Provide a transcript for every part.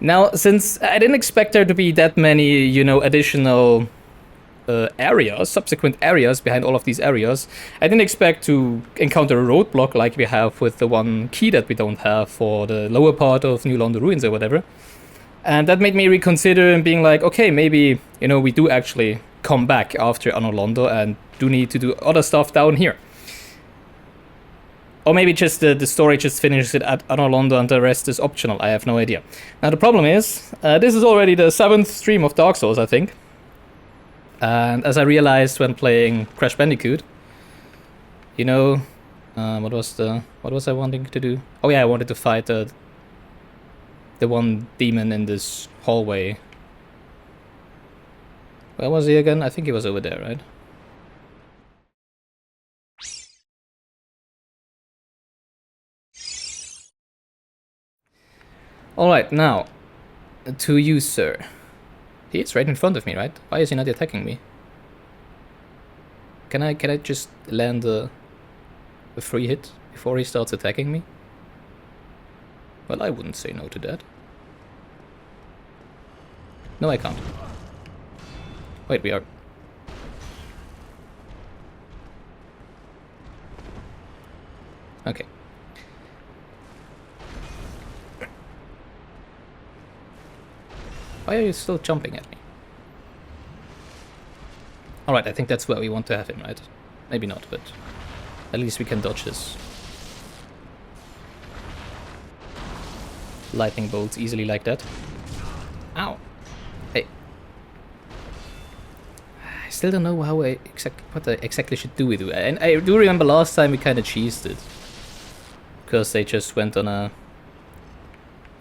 Now, since I didn't expect there to be that many, you know, additional areas, subsequent areas behind all of these areas, I didn't expect to encounter a roadblock like we have with the one key that we don't have for the lower part of New London Ruins or whatever. And that made me reconsider and being like, okay, maybe, you know, we do actually come back after Anor Londo and do need to do other stuff down here. Or maybe just the story just finishes it at Anor Londo and the rest is optional, I have no idea. Now the problem is, this is already the 7th stream of Dark Souls, I think. And as I realized when playing Crash Bandicoot, you know, what was I wanting to do? Oh yeah, I wanted to fight the one demon in this hallway. Where was he again? I think he was over there, right? Alright, now, to you, sir. He's right in front of me, right? Why is he not attacking me? Can I just land a free hit before he starts attacking me? Well, I wouldn't say no to that. No, I can't. Wait, we are... Okay. Why are you still jumping at me? Alright, I think that's where we want to have him, right? Maybe not, but at least we can dodge his lightning bolts easily like that. Ow! Hey. I still don't know how what I exactly should do with it. And I do remember last time we kind of cheesed it. Because they just went on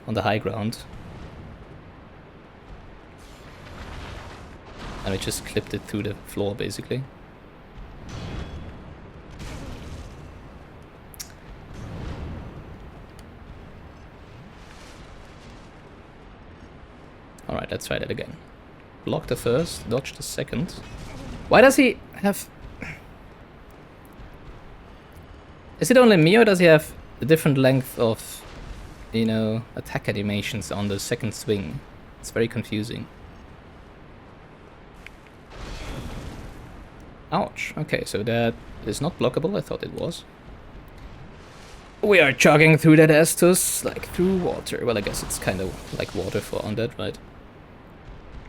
the high ground. And we just clipped it through the floor, basically. Alright, let's try that again. Block the first, dodge the second. Why does he have... Is it only me, or does he have a different length of, you know, attack animations on the second swing? It's very confusing. Ouch. Okay, so that is not blockable. I thought it was. We are chugging through that Estus like through water. Well, I guess it's kind of like water for undead, right?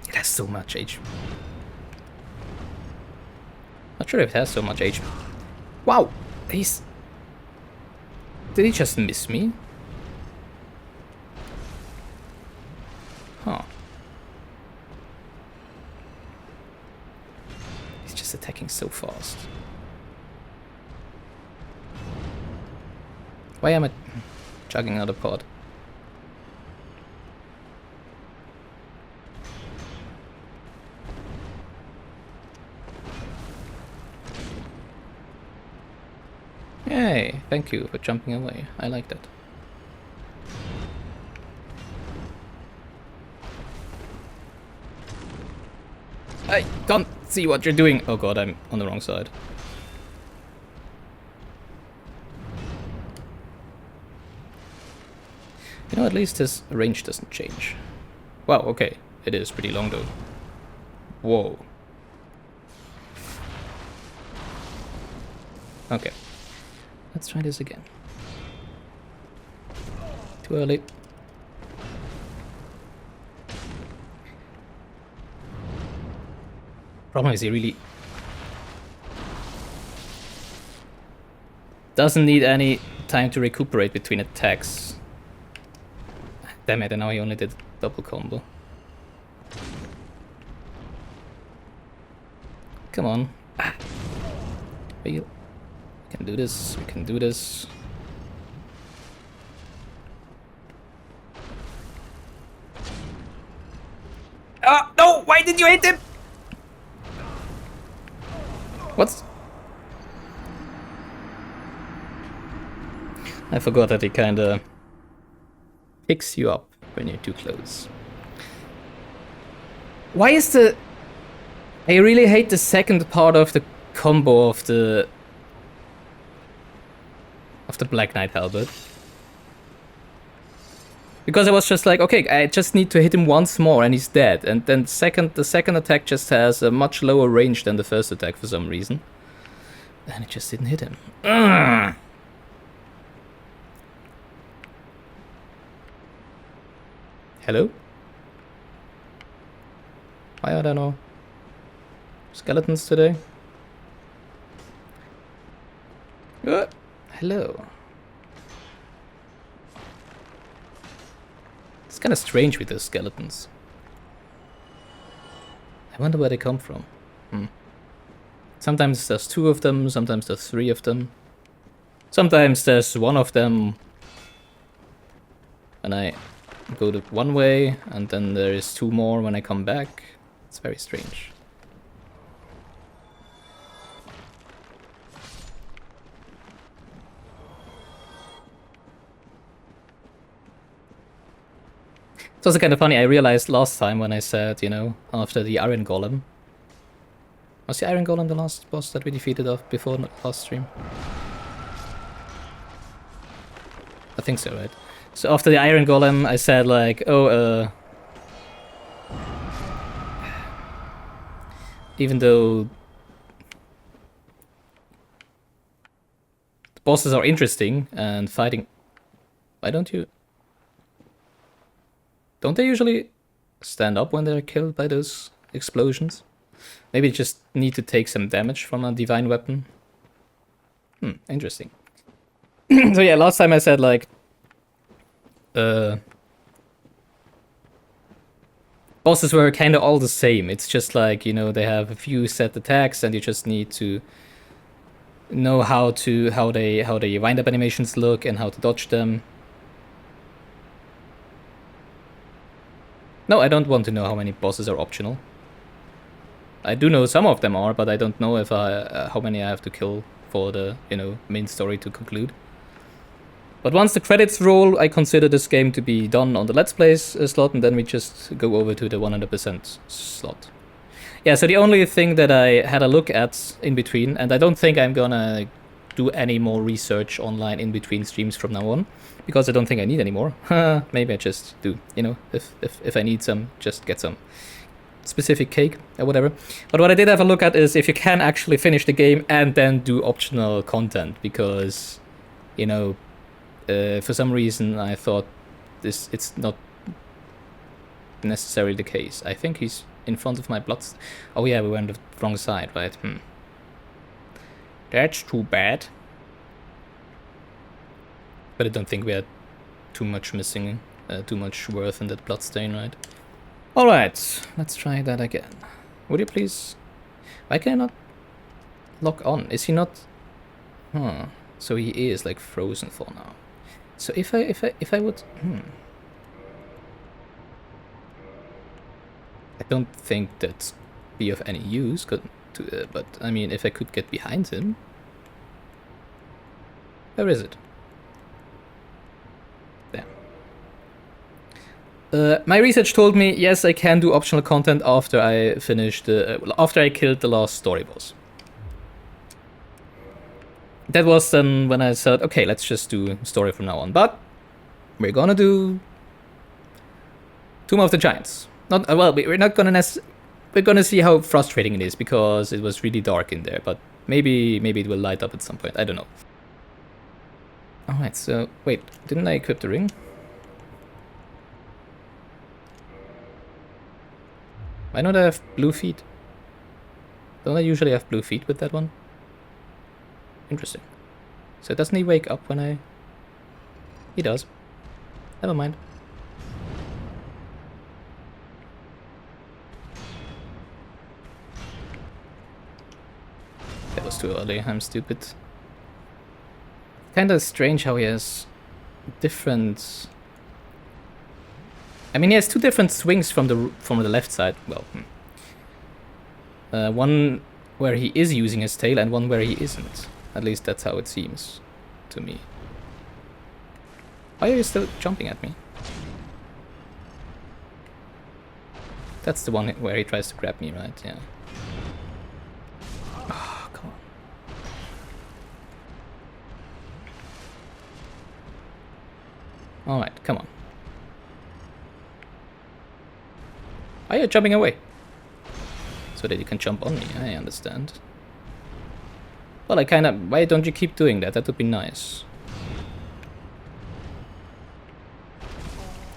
It has so much HP. Not sure if it has so much HP. Wow! He's... Did he just miss me? Huh. He's just attacking so fast. Why am I chugging out a pod? Yay, thank you for jumping away. I like that. I can't see what you're doing. Oh god, I'm on the wrong side. You know, at least his range doesn't change. Wow, okay. It is pretty long though. Whoa. Okay. Let's try this again. Too early. Problem is he really doesn't need any time to recuperate between attacks. Damn it, and now he only did double combo. Come on. Ah. We can do this, we can do this. Ah, no! Why did you hit him? What's... I forgot that he kinda picks you up when you're too close. Why is the... I really hate the second part of the combo of the Black Knight Halberd. Because I was just like, okay, I just need to hit him once more and he's dead. And then the second attack just has a much lower range than the first attack for some reason. And it just didn't hit him. Ugh. Hello? Why are there no skeletons today? Hello. It's kind of strange with those skeletons. I wonder where they come from. Sometimes there's 2 of them, sometimes there's 3 of them. Sometimes there's 1 of them when I go the one way, and then there is 2 more when I come back. It's very strange. It's also kind of funny, I realized last time when I said, you know, after the Iron Golem. Was the Iron Golem the last boss that we defeated before last stream? I think so, right? So after the Iron Golem, I said like, oh, even though the bosses are interesting and fighting, why don't you? Don't they usually stand up when they're killed by those explosions? Maybe just need to take some damage from a divine weapon. Interesting. So yeah, last time I said like, bosses were kind of all the same. It's just like, you know, they have a few set attacks and you just need to know how they wind up animations look and how to dodge them. No, I don't want to know how many bosses are optional. I do know some of them are, but I don't know if how many I have to kill for the, you know, main story to conclude. But once the credits roll, I consider this game to be done on the Let's Plays slot, and then we just go over to the 100% slot. Yeah, so the only thing that I had a look at in between, and I don't think I'm gonna do any more research online in between streams from now on, because I don't think I need any more. Maybe I just do, you know, if I need some, just get some specific cake or whatever. But what I did have a look at is if you can actually finish the game and then do optional content, because, you know, for some reason I thought it's not necessarily the case. I think he's in front of my blood. Oh yeah, we went the wrong side, right? That's too bad. But I don't think we had too much missing, too much worth in that bloodstain, right? Alright, let's try that again. Would you please? Why can I not lock on? Is he not? So he is like frozen for now. So if I would, I don't think that'd be of any use. But I mean, if I could get behind him, where is it? My research told me, yes, I can do optional content after I finished after I killed the last story boss. That was then when I said, okay, let's just do story from now on. But we're gonna do Tomb of the Giants. Not well, we're not gonna we're gonna see how frustrating it is because it was really dark in there. But maybe it will light up at some point. I don't know. All right, so wait, didn't I equip the ring? Why don't I have blue feet? Don't I usually have blue feet with that one? Interesting. So doesn't he wake up when I... He does. Never mind. That was too early, I'm stupid. Kinda strange how he has different... I mean, he has 2 different swings from the left side. Well, one where he is using his tail and one where he isn't. At least that's how it seems to me. Why are you still jumping at me? That's the one where he tries to grab me, right? Yeah. Oh, come on. Alright, come on. Why are you jumping away? So that you can jump on me, I understand. Well, I kinda... Why don't you keep doing that? That would be nice.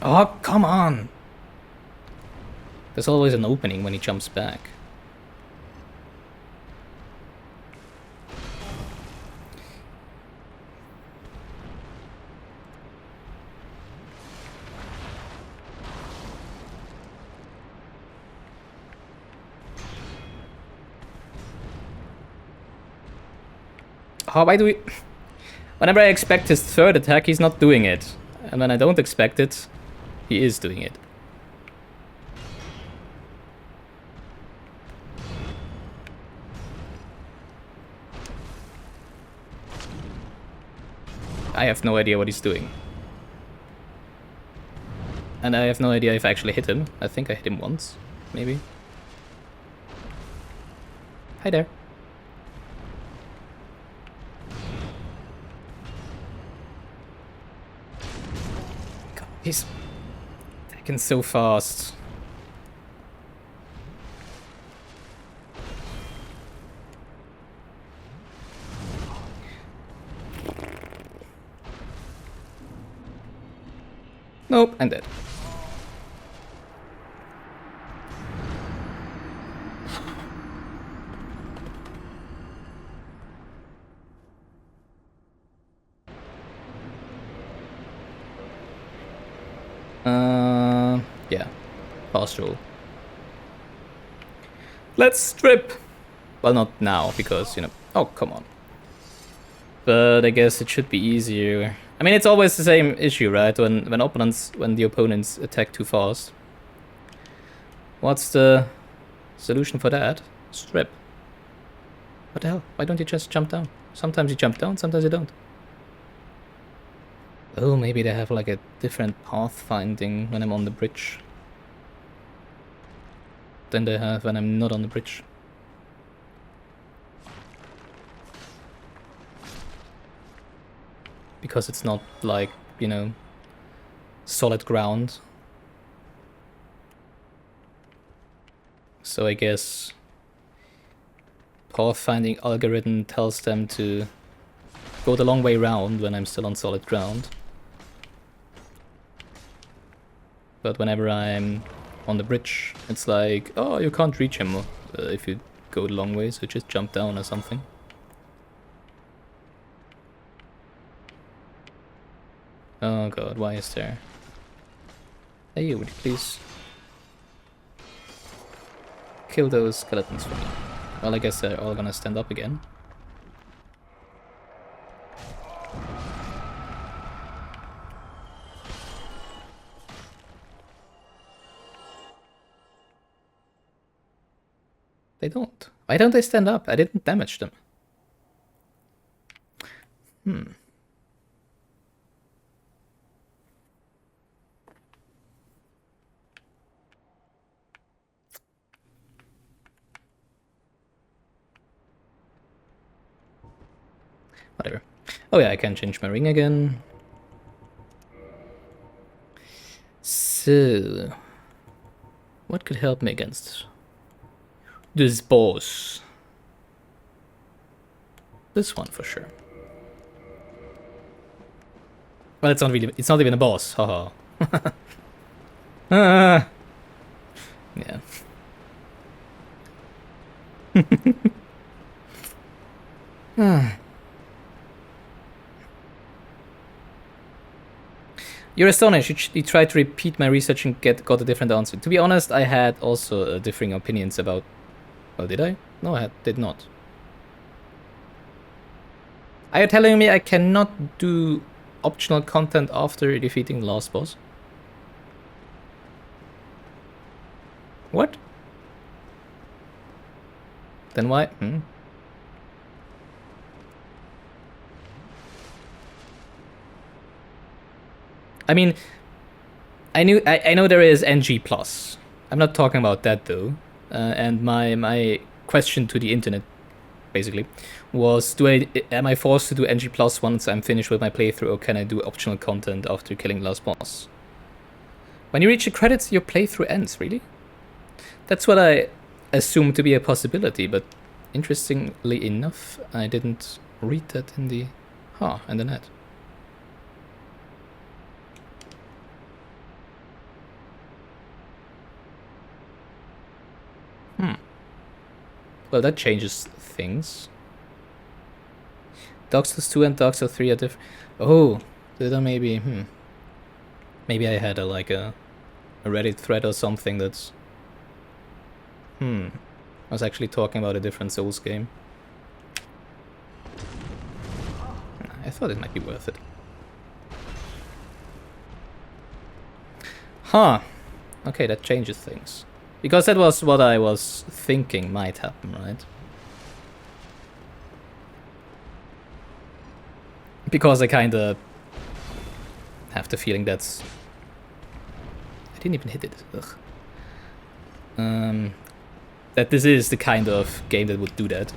Oh, come on! There's always an opening when he jumps back. Oh, why do we... Whenever I expect his third attack, he's not doing it. And when I don't expect it, he is doing it. I have no idea what he's doing. And I have no idea if I actually hit him. I think I hit him once, maybe. Hi there. God, he's attacking so fast. Nope, I'm dead. Yeah. Fast roll. Let's strip! Well, not now, because, you know... Oh, come on. But I guess it should be easier. I mean, it's always the same issue, right? When the opponents attack too fast. What's the solution for that? Strip. What the hell? Why don't you just jump down? Sometimes you jump down, sometimes you don't. Oh, maybe they have like a different pathfinding when I'm on the bridge than they have when I'm not on the bridge. Because it's not like, you know, solid ground. So I guess pathfinding algorithm tells them to go the long way round when I'm still on solid ground. But whenever I'm on the bridge, it's like, oh, you can't reach him if you go the long way, so just jump down or something. Oh god, why is there... Hey, you, would you please kill those skeletons for me? Well, I guess they're all gonna stand up again. They don't. Why don't they stand up? I didn't damage them. Whatever. Oh yeah, I can change my ring again. So... what could help me against this boss? This one for sure. Well, it's not even a boss, haha. Yeah. You're astonished. You tried to repeat my research and got a different answer. To be honest, I had also differing opinions about... Well, did I? No, I did not. Are you telling me I cannot do optional content after defeating the last boss? What? Then why? I mean, I know there is NG+. I'm not talking about that though. And my question to the internet, basically, was: am I forced to do NG+ once I'm finished with my playthrough, or can I do optional content after killing the last boss? When you reach the credits, your playthrough ends. Really? That's what I assumed to be a possibility, but interestingly enough, I didn't read that in the net. Well, that changes things. Dark Souls 2 and Dark Souls 3 are different. Oh, did I maybe... Maybe I had a Reddit thread or something that's... I was actually talking about a different Souls game. I thought it might be worth it. Okay, that changes things. Because that was what I was thinking might happen, right? Because I kinda have the feeling that's... I didn't even hit it. Ugh. That this is the kind of game that would do that.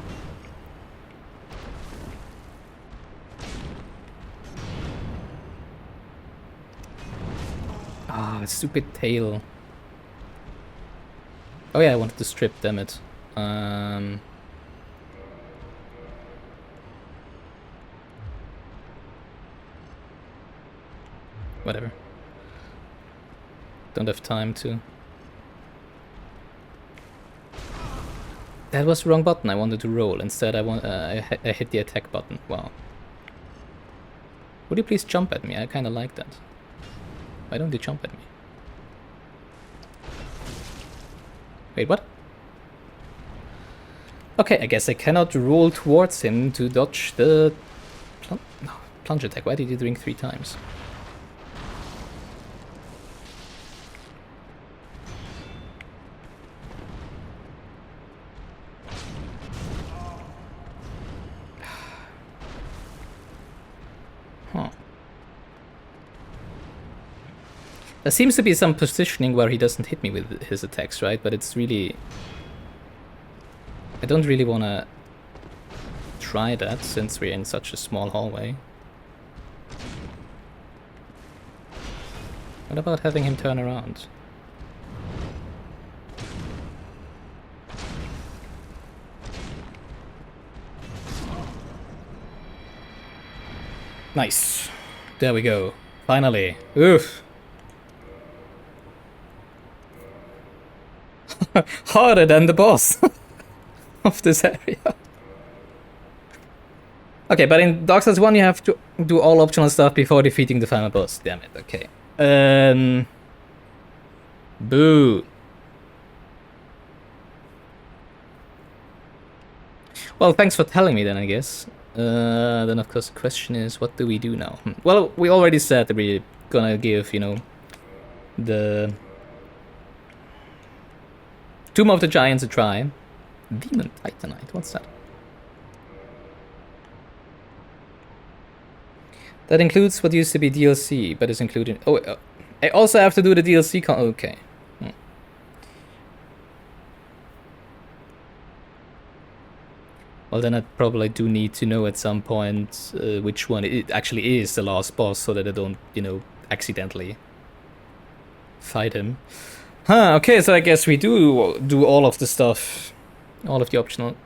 Stupid tail. Oh yeah, I wanted to strip, damn it. Whatever. Don't have time to... That was the wrong button. I wanted to roll. Instead, I hit the attack button. Wow. Would you please jump at me? I kind of like that. Why don't you jump at me? Wait, what? Okay, I guess I cannot roll towards him to dodge the plunge attack. Why did you drink 3 times? There seems to be some positioning where he doesn't hit me with his attacks, right? But it's really... I don't really want to try that since we're in such a small hallway. What about having him turn around? Nice. There we go. Finally. Oof. Harder than the boss of this area. Okay, but in Dark Souls 1 you have to do all optional stuff before defeating the final boss. Damn it, okay. Boo. Well, thanks for telling me then, I guess. Then of course the question is, what do we do now? Well, we already said that we're gonna give, you know, the Tomb of the Giants a try. Demon Titanite, what's that? That includes what used to be DLC, but is included... Oh, I also have to do the DLC okay. Well, then I probably do need to know at some point which one it actually is the last boss, so that I don't, you know, accidentally fight him. Okay, so I guess we do all of the stuff, all of the optional.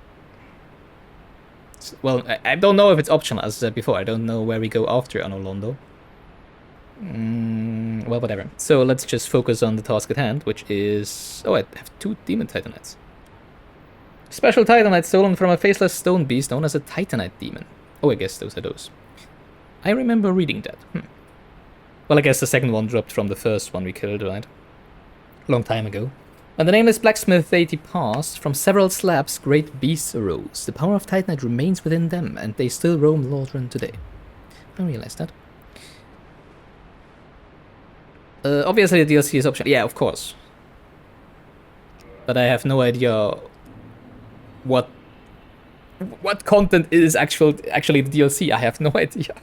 Well, I don't know if it's optional, as I said before. I don't know where we go after Anolondo. Well, whatever. So let's just focus on the task at hand, which is... Oh, I have 2 Demon Titanites. Special Titanite stolen from a faceless stone beast known as a Titanite demon. Oh, I guess those are those. I remember reading that. Well, I guess the second one dropped from the first one we killed, right? Long time ago. When the nameless blacksmith deity passed, from several slabs great beasts arose. The power of Titanite remains within them, and they still roam Lordran today. I realized that. Obviously the DLC is optional. Yeah, of course. But I have no idea what content is actually the DLC. I have no idea.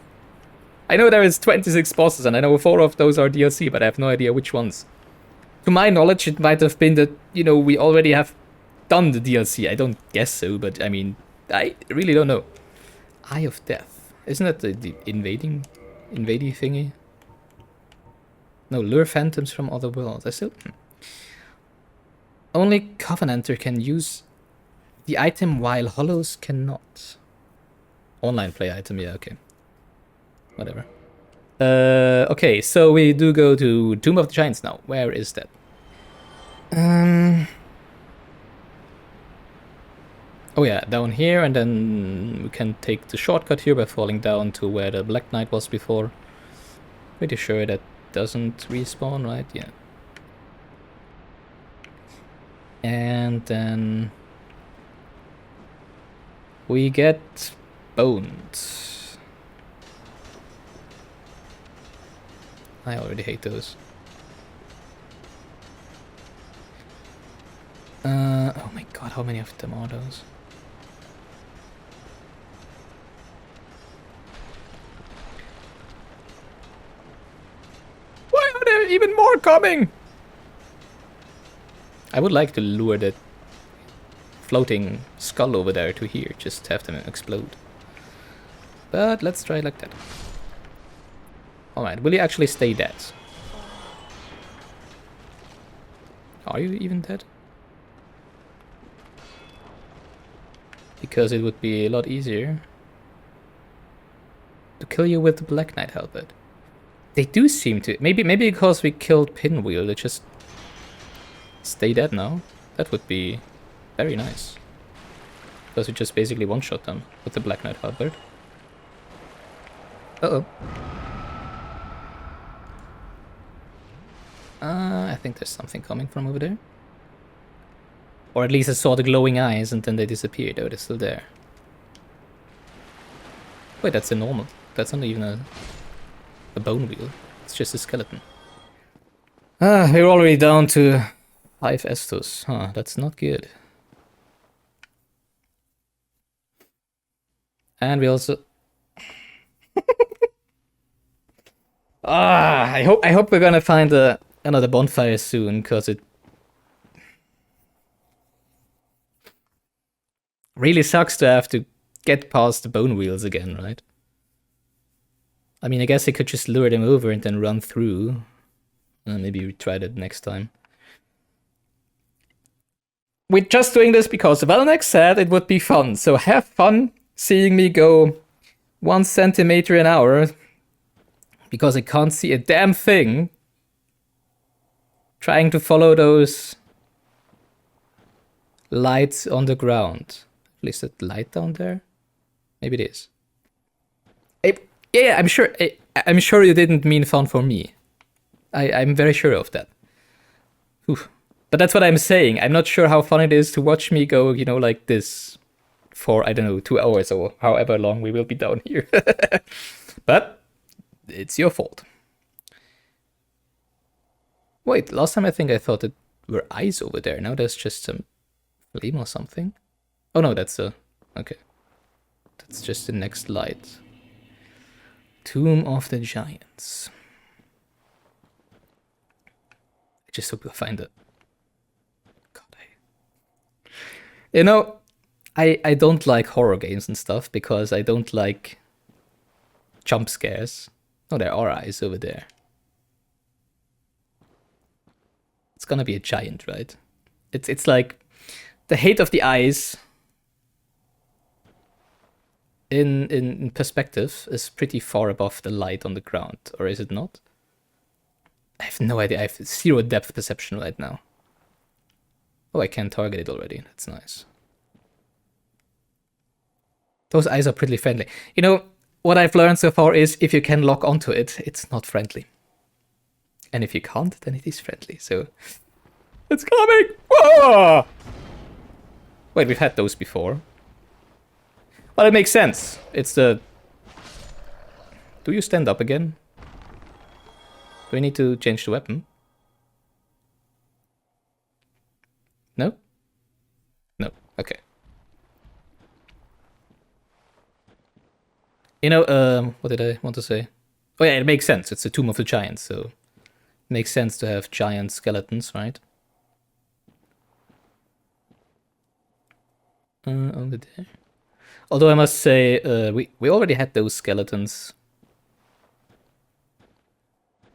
I know there is 26 bosses, and I know 4 of those are DLC, but I have no idea which ones. To my knowledge, it might have been that, you know, we already have done the DLC. I don't guess so, but I mean, I really don't know. Eye of Death. Isn't that the invading thingy? No, lure phantoms from other worlds. I still... Only Covenanter can use the item while Hollows cannot. Online play item, yeah, okay. Whatever. Okay, so we do go to Tomb of the Giants now. Where is that? Oh yeah, down here, and then we can take the shortcut here by falling down to where the Black Knight was before. Pretty sure that doesn't respawn, right? Yeah. And then we get bones. I already hate those. Oh my god, how many of them are those? Why are there even more coming? I would like to lure that floating skull over there to here, just have them explode. But let's try like that. Alright, will you actually stay dead? Are you even dead? Because it would be a lot easier to kill you with the Black Knight Halberd. They do seem to... Maybe because we killed Pinwheel, they just stay dead now. That would be very nice. Because we just basically one-shot them with the Black Knight Halberd. Uh-oh. I think there's something coming from over there. Or at least I saw the glowing eyes and then they disappeared. Oh, they're still there. Wait, that's a normal. That's not even a bone wheel. It's just a skeleton. We're already down to 5 Estus. Huh, that's not good. And we also... I hope we're gonna find another bonfire soon, because it really sucks to have to get past the bone wheels again, right? I mean, I guess I could just lure them over and then run through. Maybe we try that next time. We're just doing this because Valnex said it would be fun, so have fun seeing me go 1 centimeter an hour because I can't see a damn thing trying to follow those lights on the ground. At least that light down there? Maybe it is. Yeah, I'm sure you didn't mean fun for me. I'm very sure of that. Oof. But that's what I'm saying. I'm not sure how fun it is to watch me go, you know, like this for, I don't know, 2 hours or however long we will be down here. But it's your fault. Wait, last time I think I thought it were eyes over there. Now there's just some flame or something. Oh no, that's okay. That's just the next light. Tomb of the Giants. I just hope we'll find it. God, you know, I don't like horror games and stuff because I don't like jump scares. Oh, there are eyes over there. It's gonna be a giant, right? It's like the height of the eyes in perspective is pretty far above the light on the ground, or is it not? I have no idea. I have 0 depth perception right now. Oh, I can target it already. That's nice. Those eyes are pretty friendly. You know, what I've learned so far is if you can lock onto it, it's not friendly. And if you can't, then it is friendly. So, it's coming! Whoa! Wait, we've had those before. Well, it makes sense. It's the... Do you stand up again? Do we need to change the weapon? No? No. Okay. You know, what did I want to say? Oh yeah, it makes sense. It's the Tomb of the Giants, so... It makes sense to have giant skeletons, right? Over there. Although I must say, we already had those skeletons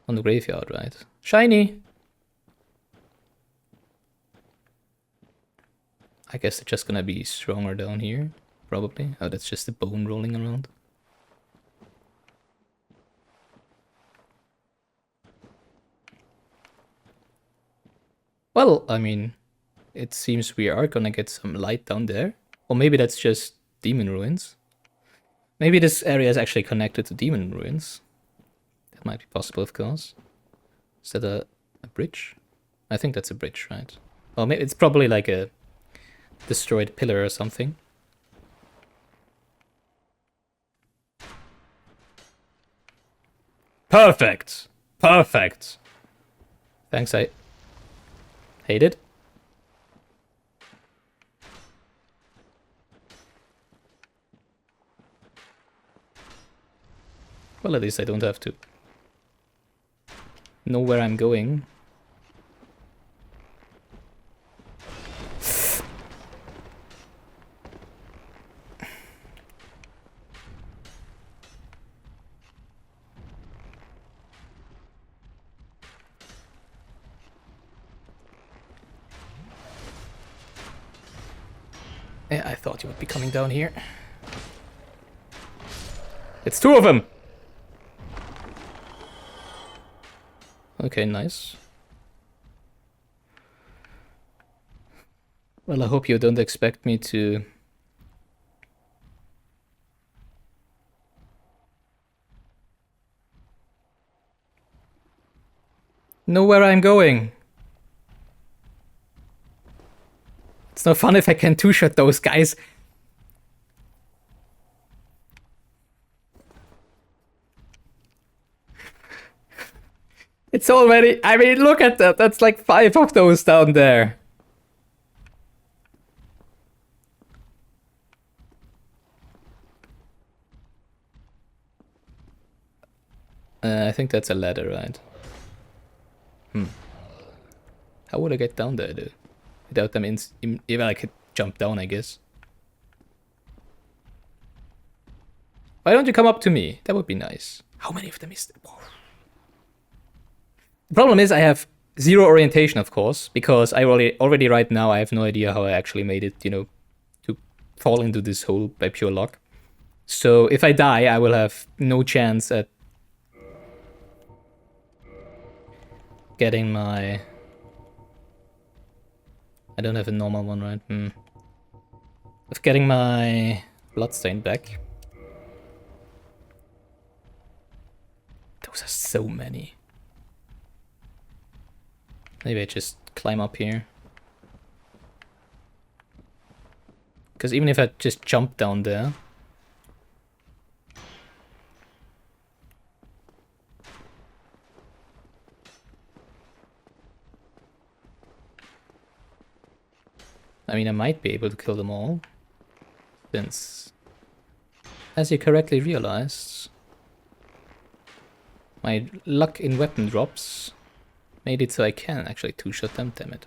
on the graveyard, right? Shiny! I guess they're just gonna be stronger down here, probably. Oh, that's just the bone rolling around. Well, I mean, it seems we are gonna get some light down there. Or maybe that's just demon ruins. Maybe this area is actually connected to demon ruins. That might be possible, of course. Is that a bridge? I think that's a bridge, right? Well, maybe it's probably like a destroyed pillar or something. Perfect! Perfect! Thanks, I hate it. Well, at least I don't have to know where I'm going. Yeah, I thought you would be coming down here. It's two of them! Okay, nice. Well, I hope you don't expect me to... know where I'm going. It's no fun if I can two-shot those guys. It's already... I mean, look at that. That's like 5 of those down there. I think that's a ladder, right? How would I get down there, though? Without them if I could jump down, I guess. Why don't you come up to me? That would be nice. How many of them is there? Whoa. The problem is I have zero orientation, of course, because I already right now I have no idea how I actually made it, you know, to fall into this hole by pure luck. So if I die, I will have no chance at getting my... I don't have a normal one, right? Of getting my bloodstain back. Those are so many. Maybe I just climb up here. Because even if I just jump down there... I mean, I might be able to kill them all. Since, as you correctly realized, my luck in weapon drops made it so I can actually two-shot them, damn it.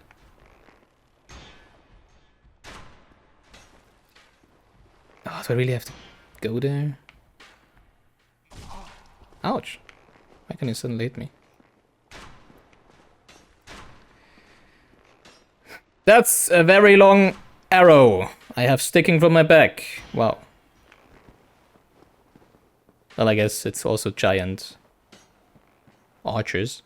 Oh, do I really have to go there? Ouch. Why can you suddenly hit me? That's a very long arrow I have sticking from my back. Wow. Well, I guess it's also giant archers.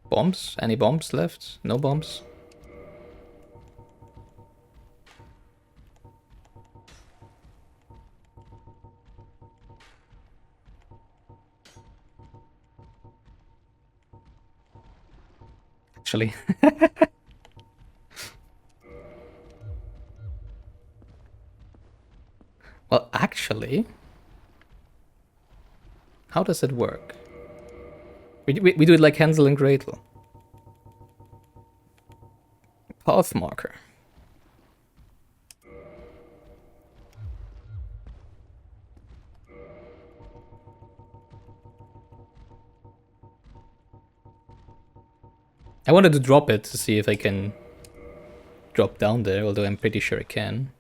Bombs? Any bombs left? No bombs? Actually. Well, actually... How does it work? We do it like Hansel and Gretel. Path marker. I wanted to drop it to see if I can drop down there, although I'm pretty sure I can.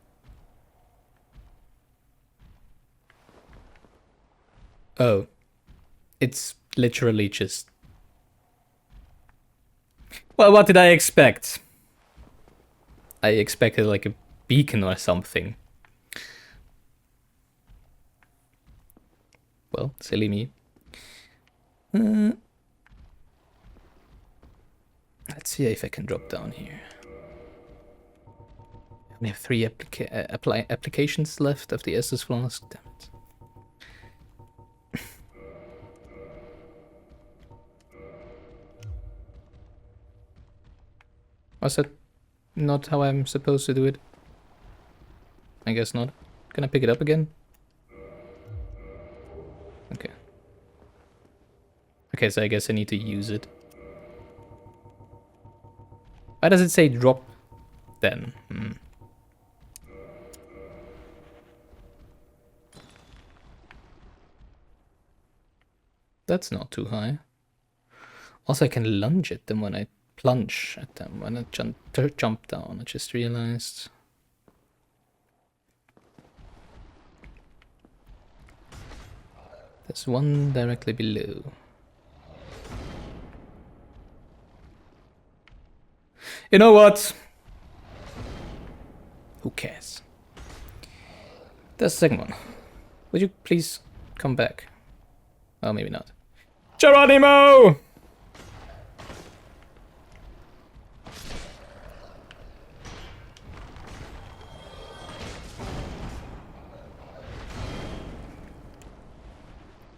Oh. It's literally just... Well, what did I expect? I expected like a beacon or something. Well, silly me. Let's see if I can drop down here. We have 3 applications left of the Estus Flask. Damn it. Was that not how I'm supposed to do it? I guess not. Can I pick it up again? Okay. Okay, so I guess I need to use it. Why does it say drop then? That's not too high. Also, I can lunge at them when I plunge at them when I jump down. I just realized. There's one directly below. You know what? Who cares? There's the second one. Would you please come back? Oh, maybe not. Geronimo!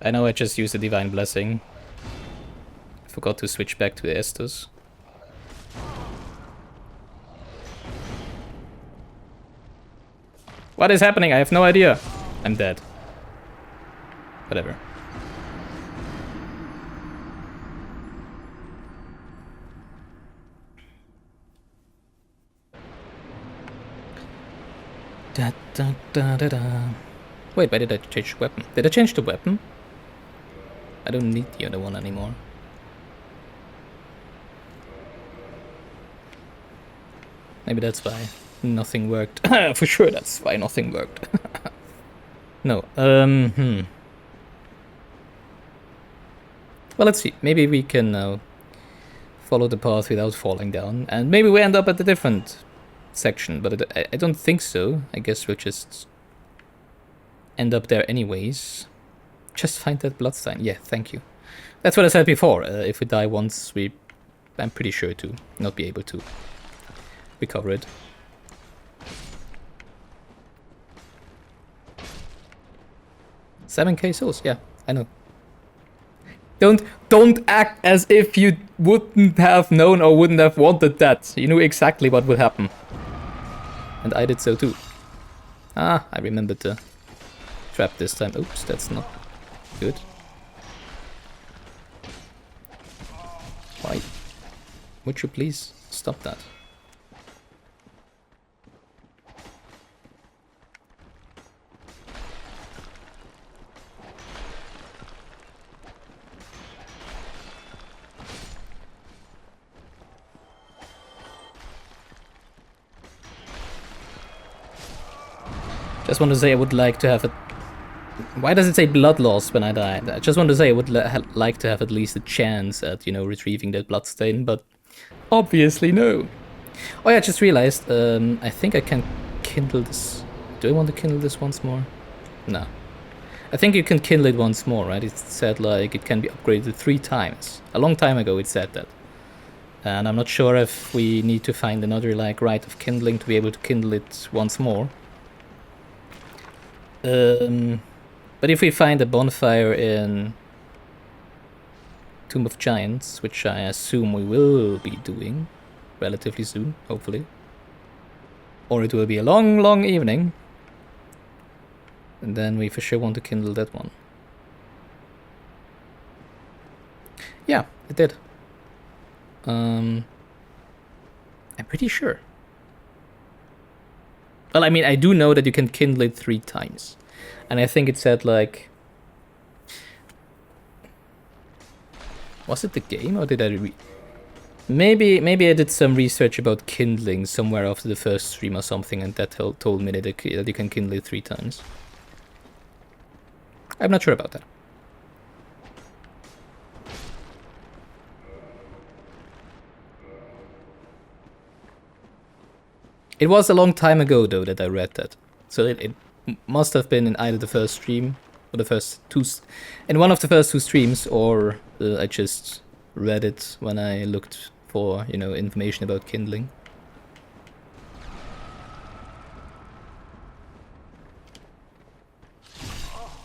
I know I just used a Divine Blessing. I forgot to switch back to the Estus. What is happening? I have no idea. I'm dead. Whatever. Da, da, da, da, da. Wait, why did I change the weapon? Did I change the weapon? I don't need the other one anymore. Maybe that's why nothing worked. For sure, that's why nothing worked. No, Well, let's see. Maybe we can now follow the path without falling down. And maybe we end up at a different section, but I don't think so. I guess we'll just end up there anyways. Just find that bloodstein. Yeah, thank you. That's what I said before. If we die once, I'm pretty sure to not be able to recover it. $7,000 souls. Yeah, I know. Don't act as if you wouldn't have known or wouldn't have wanted that. You knew exactly what would happen. And I did so too. Ah, I remembered the trap this time. Oops, that's not good. Why? Would you please stop that? Just want to say I would like to have a... Why does it say blood loss when I died? I just want to say I would like to have at least a chance at, you know, retrieving that bloodstain, but obviously no. Oh yeah, I just realized, I think I can kindle this. Do I want to kindle this once more? No. I think you can kindle it once more, right? It said like it can be upgraded 3 times. A long time ago it said that. And I'm not sure if we need to find another like rite of kindling to be able to kindle it once more. But if we find a bonfire in Tomb of Giants, which I assume we will be doing relatively soon, hopefully, or it will be a long, long evening, and then we for sure want to kindle that one. Yeah, it did. I'm pretty sure. Well, I mean, I do know that you can kindle it 3 times. And I think it said, like... Was it the game, or did I read? Maybe I did some research about kindling somewhere after the first stream or something, and that told me that you can kindle it 3 times. I'm not sure about that. It was a long time ago, though, that I read that. So it must have been in either the first stream, or the first two... In one of the first two streams, or I just read it when I looked for, you know, information about kindling.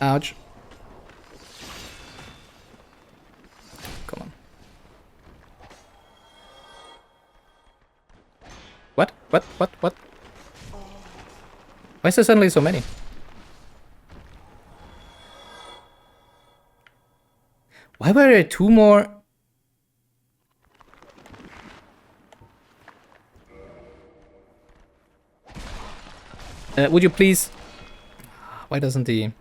Ouch. Come on. What? What? Why is there suddenly so many? Why were there two more? Would you please? Why doesn't he?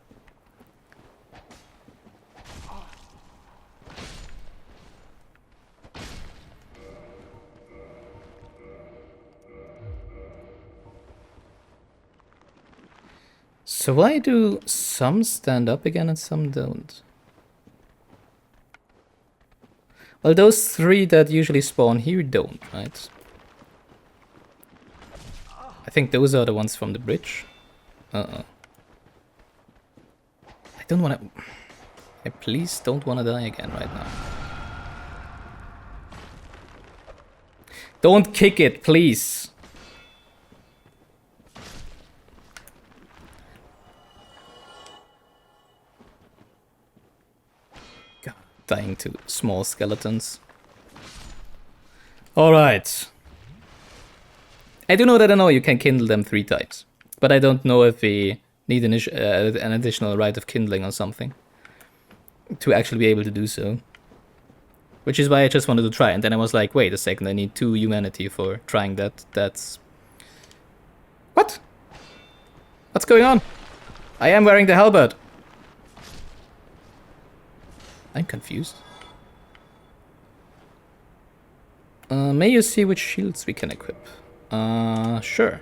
So why do some stand up again and some don't? Well, those three that usually spawn here don't, right? I think those are the ones from the bridge. Uh-oh. I don't wanna... I please don't wanna die again right now. Don't kick it, please! God, dying to small skeletons. Alright. I do know that I know you can kindle them 3 times. But I don't know if we need an additional right of kindling or something. To actually be able to do so. Which is why I just wanted to try. And then I was like, wait a second, I need 2 humanity for trying that. That's... What? What's going on? I am wearing the halberd. I'm confused. May you see which shields we can equip? Sure.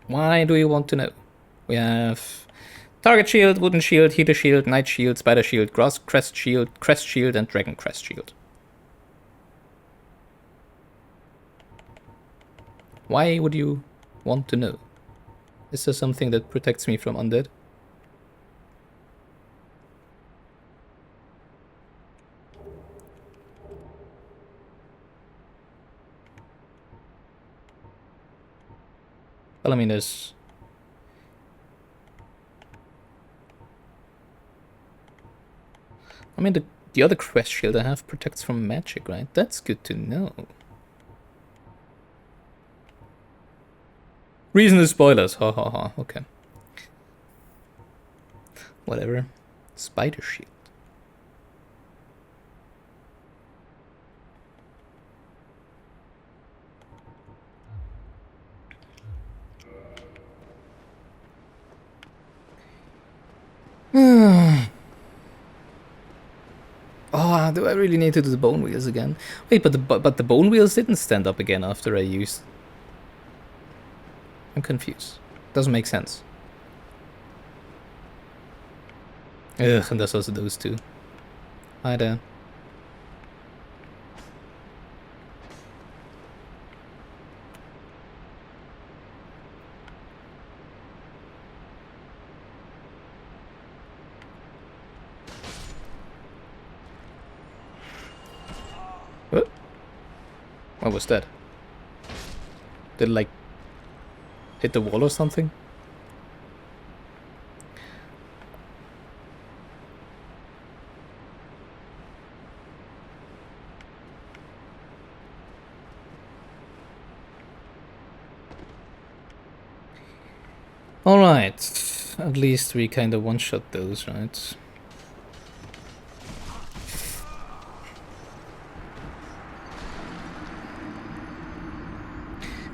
Why do you want to know? We have target shield, wooden shield, heater shield, knight shield, spider shield, crest shield, and dragon crest shield. Why would you want to know? Is there something that protects me from undead? Well, I mean, there's... I mean, the other crest shield I have protects from magic, right? That's good to know. Reason is spoilers. Ha ha ha. Okay. Whatever. Spider shield. Oh, do I really need to do the bone wheels again? Wait, but the bone wheels didn't stand up again after I used... I'm confused. Doesn't make sense. Ugh, and there's also those two. Hi there. What was that? Did it, like, hit the wall or something? Alright. At least we kind of one-shot those, right?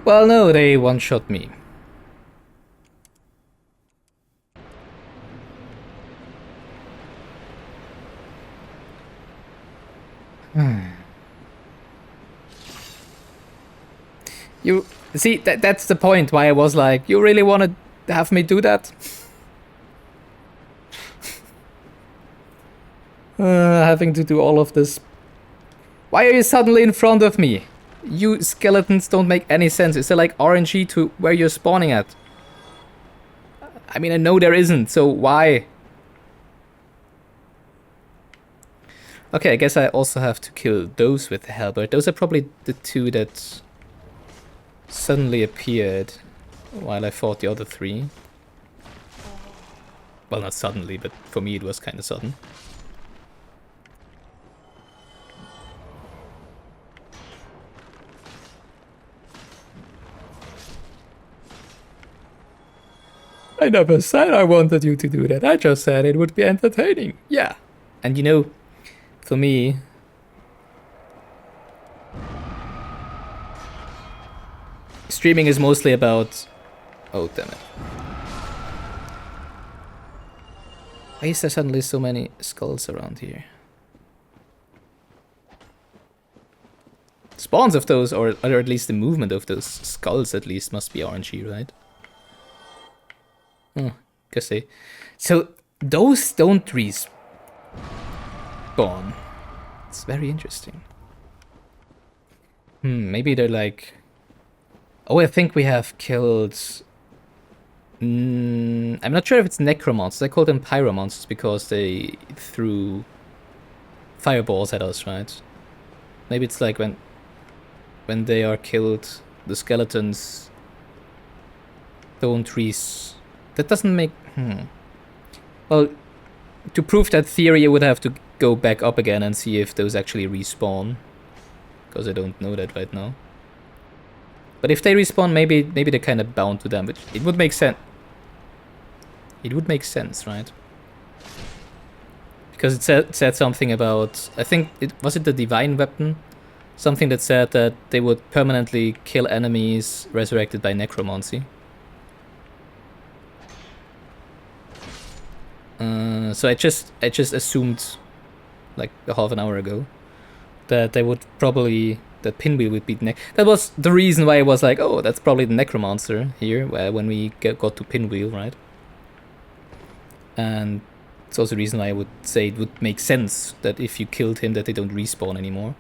Well, no, they one-shot me. You see, that's the point why I was like, you really want to have me do that? Having to do all of this. Why are you suddenly in front of me? You skeletons don't make any sense. Is there like RNG to where you're spawning at? I mean, I know there isn't, so why? Okay, I guess I also have to kill those with the halberd. Those are probably the two that suddenly appeared while I fought the other three. Well, not suddenly, but for me it was kind of sudden. I never said I wanted you to do that. I just said it would be entertaining. Yeah. And you know, for me, streaming is mostly about... Oh, damn it. Why is there suddenly so many skulls around here? Spawns of those, or at least the movement of those skulls at least, must be RNG, right? Oh, guess they... So, those don't respawn. It's very interesting. Maybe they're like... Oh, I think we have killed... I'm not sure if it's necromancers. I call them pyromancers because they threw fireballs at us, right? Maybe it's like when they are killed, the skeletons don't that doesn't make... Well, to prove that theory, I would have to go back up again and see if those actually respawn. Because I don't know that right now. But if they respawn, maybe they're kind of bound to them. But it would make sense. It would make sense, right? Because it said something about... I think was it the divine weapon? Something that said that they would permanently kill enemies resurrected by necromancy. So I just assumed, like a half an hour ago, that they would probably... that Pinwheel would be the that was the reason why I was like, oh, that's probably the necromancer here, when we got to Pinwheel, right? And it's also the reason why I would say it would make sense that if you killed him, that they don't respawn anymore.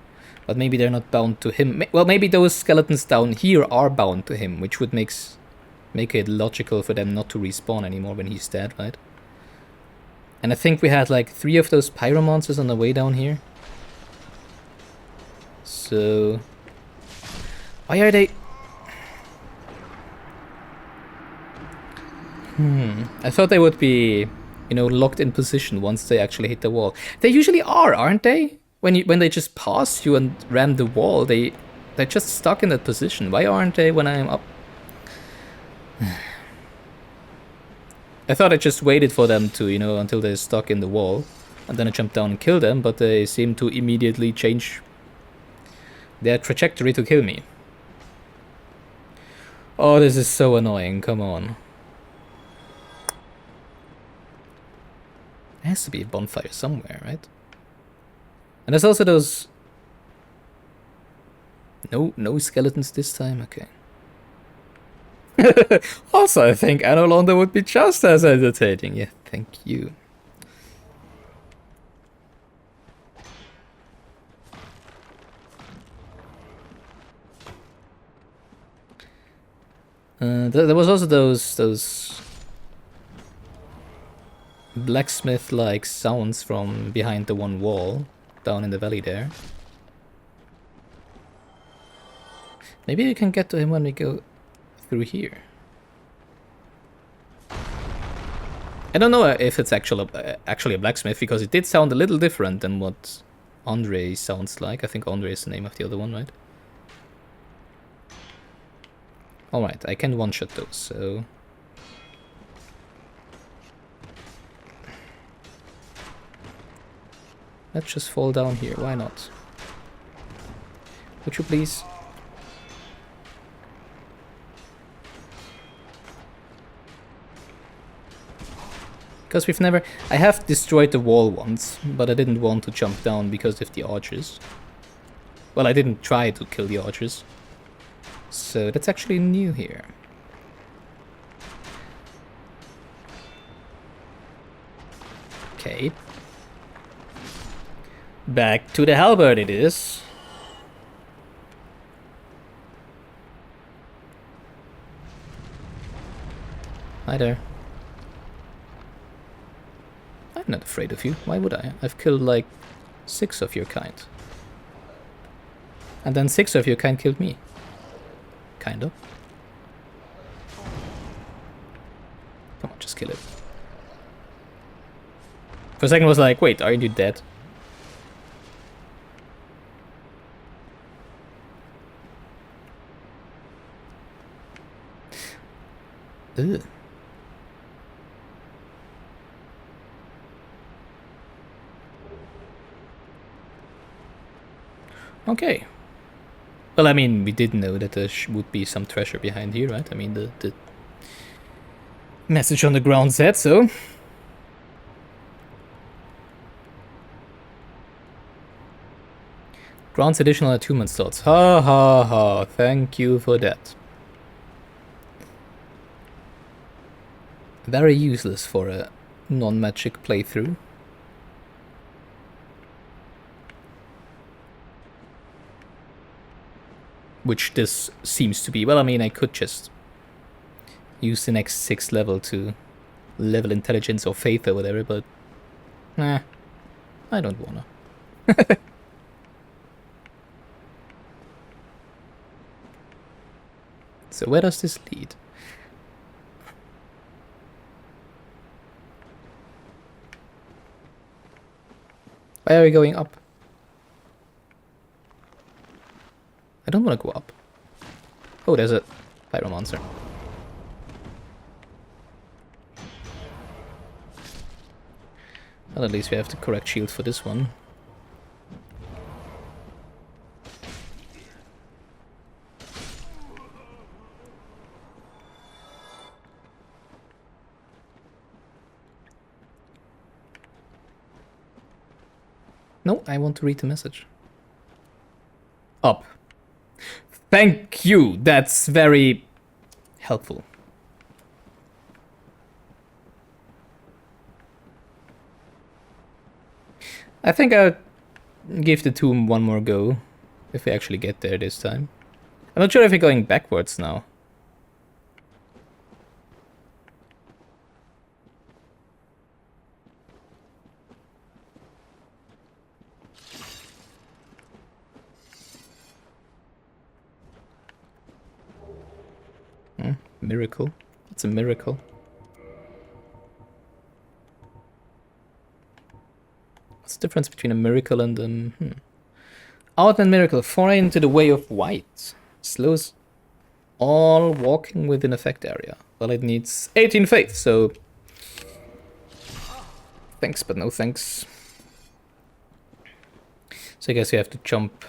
But maybe they're not bound to him. Well, maybe those skeletons down here are bound to him, which would make it logical for them not to respawn anymore when he's dead, right? And I think we had like 3 of those pyromancers on the way down here. So... why are they... I thought they would be, you know, locked in position once they actually hit the wall. They usually are, aren't they? When they just pass you and ram the wall, they're just stuck in that position. Why aren't they when I'm up? I thought I just waited for them to, you know, until they're stuck in the wall. And then I jump down and kill them, but they seem to immediately change their trajectory to kill me. Oh, this is so annoying, come on. There has to be a bonfire somewhere, right? And there's also those... No skeletons this time? Okay. Also, I think Anno Londo would be just as entertaining. Yeah, thank you. There was also those blacksmith-like sounds from behind the one wall down in the valley there. Maybe we can get to him when we go through here. I don't know if it's actually a blacksmith, because it did sound a little different than what Andre sounds like. I think Andre is the name of the other one, right? Alright, I can one-shot those, so... let's just fall down here, why not? Would you please? Because we've never... I have destroyed the wall once, but I didn't want to jump down because of the archers. Well, I didn't try to kill the archers. So that's actually new here. Okay. Back to the halberd it is. Hi there. I'm not afraid of you. Why would I? I've killed like 6 of your kind. And then 6 of your kind killed me. Kind of. Come on, just kill it. For a second I was like, wait, aren't you dead? Ugh. Okay. Well, I mean, we did know that there would be some treasure behind here, right? I mean, the message on the ground said so. Grants additional attunement slots. Ha ha ha. Thank you for that. Very useless for a non-magic playthrough. Which this seems to be. Well, I mean, I could just use the next 6th level to level intelligence or faith or whatever, but nah, I don't wanna. So where does this lead? Why are we going up? I don't want to go up. Oh, there's a pyromancer. Well, at least we have the correct shield for this one. No, I want to read the message. Up. Thank you, that's very helpful. I think I'll give the tomb one more go, if we actually get there this time. I'm not sure if we're going backwards now. Miracle. It's a miracle. What's the difference between a miracle and Out and miracle. Foray into the way of white. Slows all walking within effect area. Well, it needs 18 faith, so thanks, but no thanks. So I guess you have to jump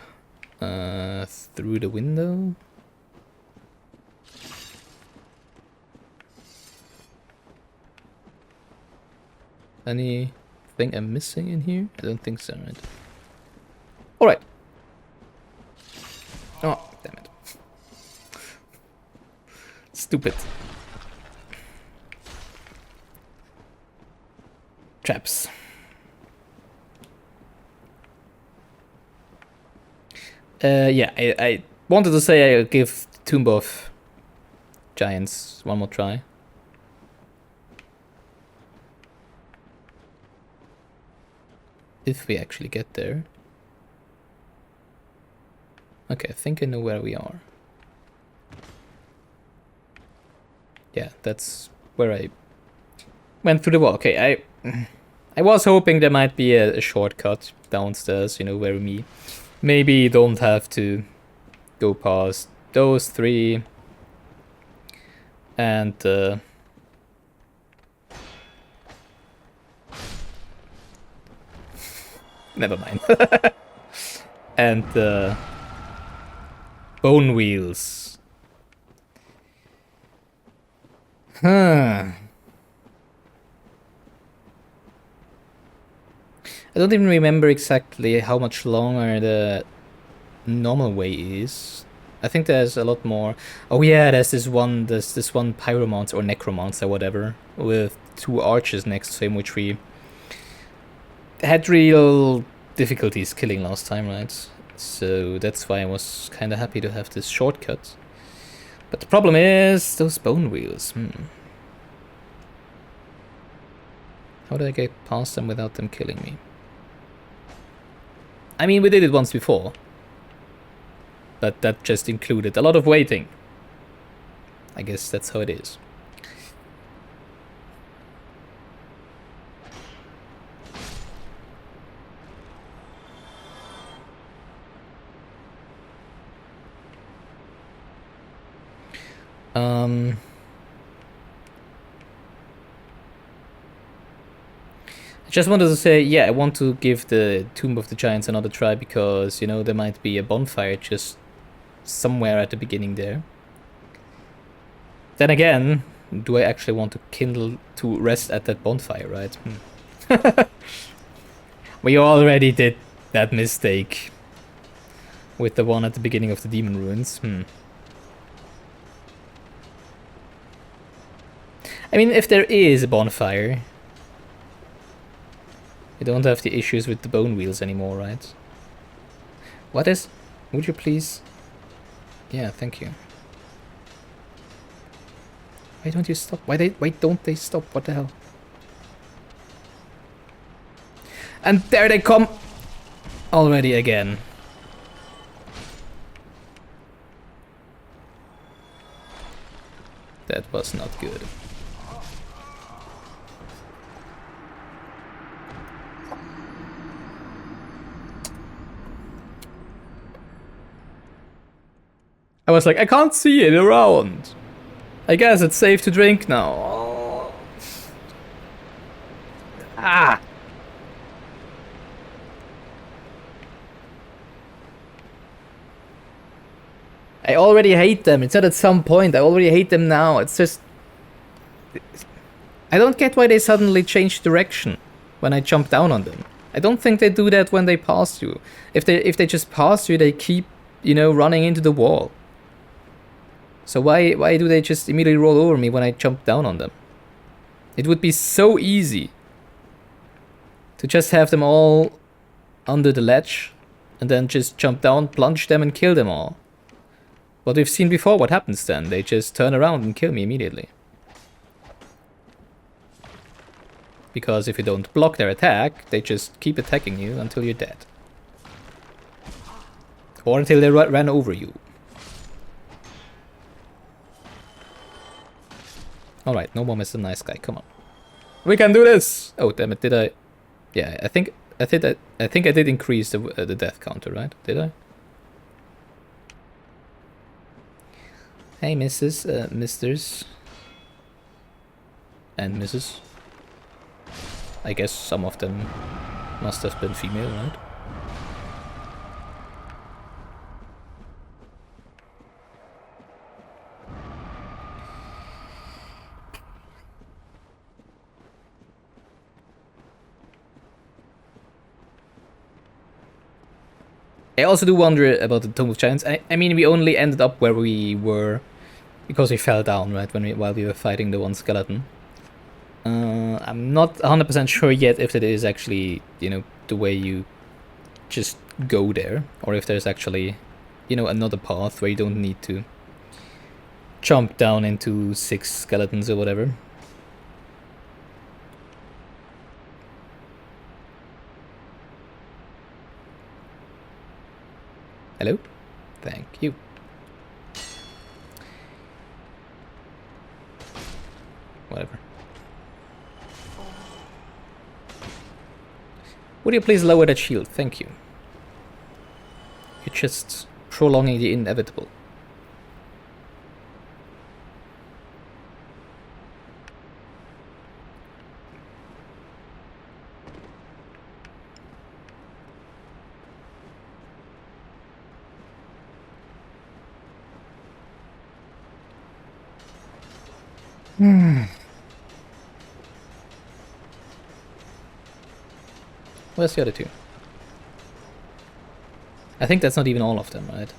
through the window. Anything I'm missing in here? I don't think so, right? Alright. Oh, damn it. Stupid. Traps. Yeah, I wanted to say I'll give Tomb of Giants one more try. If we actually get there. Okay, I think I know where we are. Yeah, that's where I went through the wall. Okay, I was hoping there might be a shortcut downstairs, you know, where we maybe don't have to go past those 3 and never mind. And bone wheels. Huh. I don't even remember exactly how much longer the normal way is. I think there's a lot more. Oh yeah, there's this one pyromancer or necromancer, whatever, with 2 arches next to him, which we had real difficulties killing last time, right? So that's why I was kind of happy to have this shortcut. But the problem is those bone wheels. How did I get past them without them killing me? I mean, we did it once before. But that just included a lot of waiting. I guess that's how it is. I just wanted to say, yeah, I want to give the Tomb of the Giants another try because, you know, there might be a bonfire just somewhere at the beginning there. Then again, do I actually want to kindle to rest at that bonfire, right? We already did that mistake with the one at the beginning of the Demon Ruins. I mean, if there is a bonfire, you don't have the issues with the bone wheels anymore, right? What is? Would you please? Yeah, thank you. Why don't you stop? Why don't they stop? What the hell? And there they come already again. That was not good. I was like, I can't see it around. I guess it's safe to drink now. Oh. Ah! I already hate them. It's not at some point. I already hate them now. It's just... I don't get why they suddenly change direction when I jump down on them. I don't think they do that when they pass you. If they just pass you, they keep, you know, running into the wall. So why do they just immediately roll over me when I jump down on them? It would be so easy to just have them all under the ledge and then just jump down, plunge them and kill them all. But we've seen before what happens then. They just turn around and kill me immediately. Because if you don't block their attack, they just keep attacking you until you're dead. Or until they ran over you. Alright, no more Mr. Nice Guy, come on. We can do this! Oh, damn it, did I... Yeah, I think I did increase the death counter, right? Did I? Hey, Mrs., Misters. And Mrs. I guess some of them must have been female, right? I also do wonder about the Tomb of Giants. I mean, we only ended up where we were because we fell down, right, while we were fighting the one skeleton. I'm not 100% sure yet if it is actually, you know, the way you just go there, or if there's actually, you know, another path where you don't need to jump down into 6 skeletons or whatever. Hello? Thank you. Whatever. Would you please lower that shield? Thank you. You're just prolonging the inevitable. Where's the other two? I think that's not even all of them, right?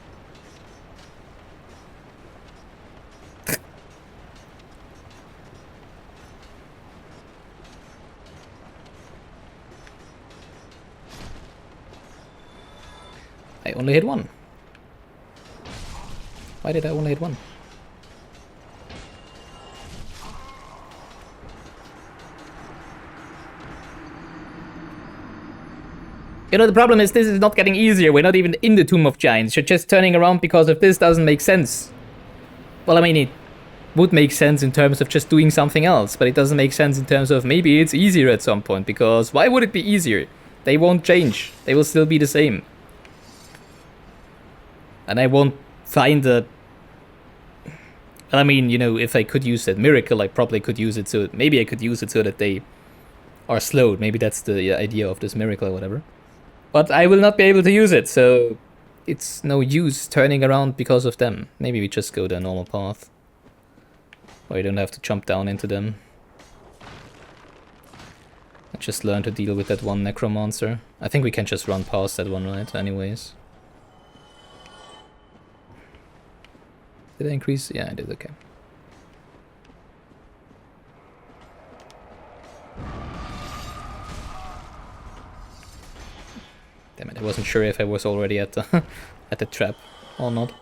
I only hit one. Why did I only hit one? You know, the problem is this is not getting easier. We're not even in the Tomb of Giants. You're just turning around because of this doesn't make sense. Well, I mean, it would make sense in terms of just doing something else, but it doesn't make sense in terms of maybe it's easier at some point, because why would it be easier? They won't change. They will still be the same. And I won't find a... I mean, you know, if I could use that miracle, I probably could use it so... Maybe I could use it so that they are slowed. Maybe that's the idea of this miracle or whatever. But I will not be able to use it, so it's no use turning around because of them. Maybe we just go the normal path, where you don't have to jump down into them. I just learn to deal with that one necromancer. I think we can just run past that one, right? Anyways. Did I increase? Yeah, I did, okay. Damn it, I wasn't sure if I was already at the, at the trap or not.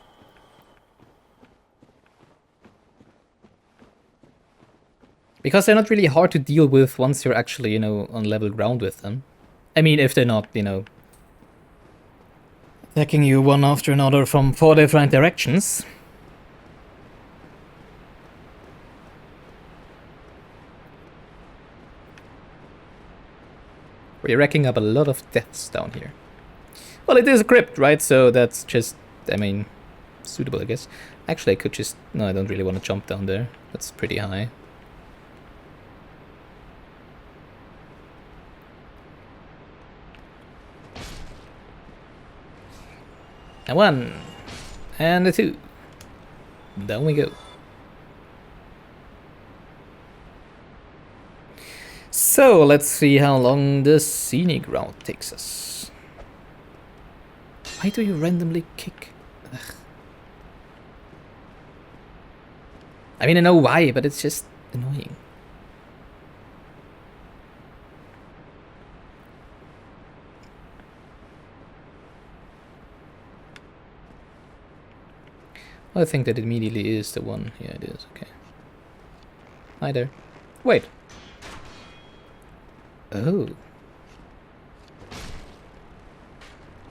Because they're not really hard to deal with once you're actually, you know, on level ground with them. I mean, if they're not, you know, attacking you one after another from 4 different directions. We're racking up a lot of deaths down here. Well, it is a crypt, right? So that's just, I mean, suitable, I guess. Actually, I could just... No, I don't really want to jump down there. That's pretty high. And 1. And a 2. Down we go. So, let's see how long the scenic route takes us. Why do you randomly kick? Ugh. I mean, I know why, but it's just annoying. I think that immediately is the one. Yeah, it is. Okay. Hi there. Wait. Oh.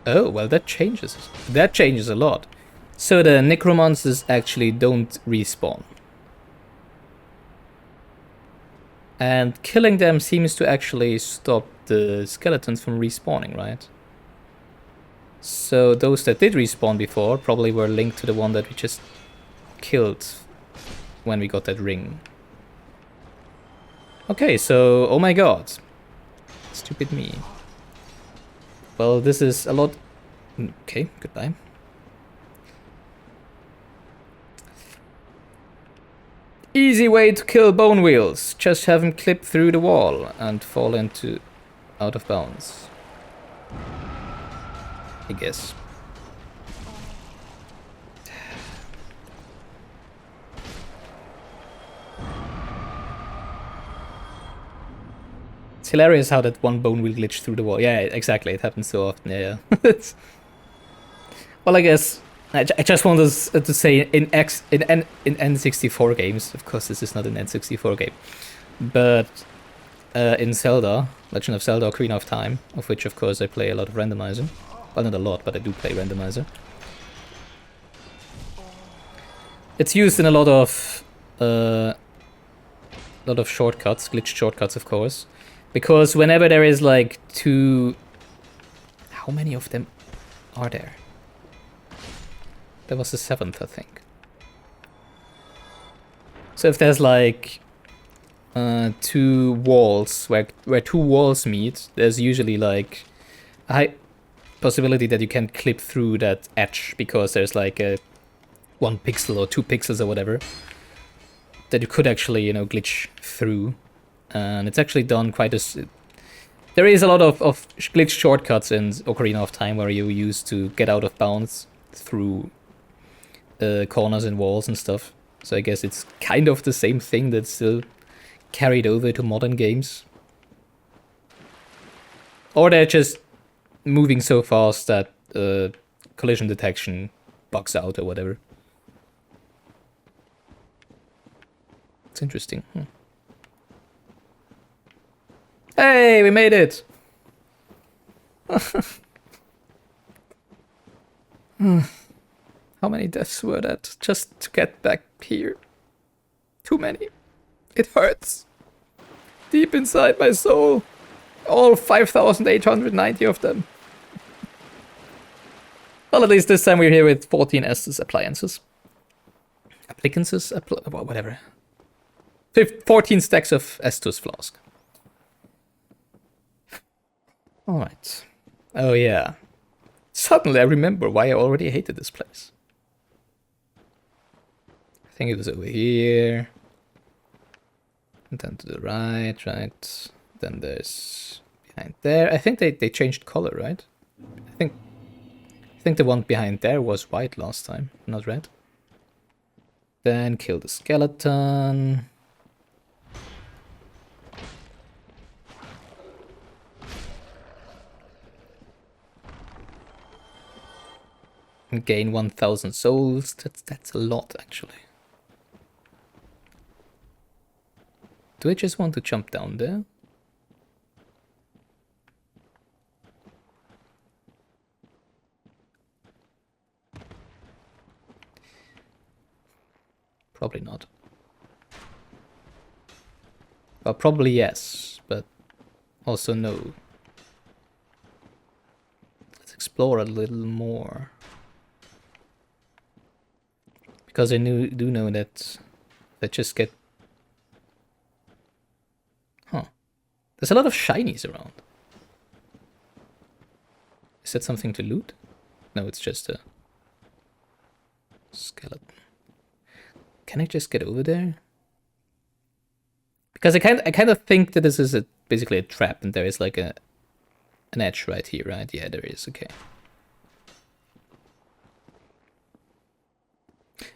Oh, well, that changes. That changes a lot. So the necromancers actually don't respawn. And killing them seems to actually stop the skeletons from respawning, right? So those that did respawn before probably were linked to the one that we just killed when we got that ring. Okay, so, oh my god. Stupid me. Well, this is a lot... Okay, goodbye. Easy way to kill bone wheels. Just have them clip through the wall and fall into... out of bounds. I guess. It's hilarious how that one bone will glitch through the wall. Yeah, exactly. It happens so often. Yeah. Well, I guess I just want to say in N64 games. Of course, this is not an N64 game, but in Zelda, Legend of Zelda: Ocarina of Time, of which of course I play a lot of randomizer. Well, not a lot, but I do play randomizer. It's used in a lot of shortcuts, glitched shortcuts, of course. Because whenever there is like 2... How many of them are there? There was the 7th, I think. So if there's like 2 walls, where 2 walls meet, there's usually like a high possibility that you can clip through that edge, because there's like a 1 pixel or 2 pixels or whatever that you could actually, you know, glitch through. And it's actually done quite a... There is a lot of glitch shortcuts in Ocarina of Time where you use to get out of bounds through corners and walls and stuff. So I guess it's kind of the same thing that's still carried over to modern games. Or they're just moving so fast that collision detection bugs out or whatever. It's interesting. Hey, we made it! How many deaths were that just to get back here? Too many. It hurts. Deep inside my soul. All 5,890 of them. Well, at least this time we're here with 14 Estus appliances. Applicances? Whatever. 14 stacks of Estus flask. Alright. Oh yeah. Suddenly I remember why I already hated this place. I think it was over here. And then to the right. Then there's behind there. I think they changed color, right? I think the one behind there was white last time, not red. Then kill the skeleton. And gain 1,000 souls. That's a lot, actually. Do I just want to jump down there? Probably not. Well, probably yes, but also no. Let's explore a little more. Because I do know that they just get... Huh. There's a lot of shinies around. Is that something to loot? No, it's just a skeleton. Can I just get over there? Because I kind of think that this is basically a trap, and there is like an edge right here, right? Yeah, there is. Okay.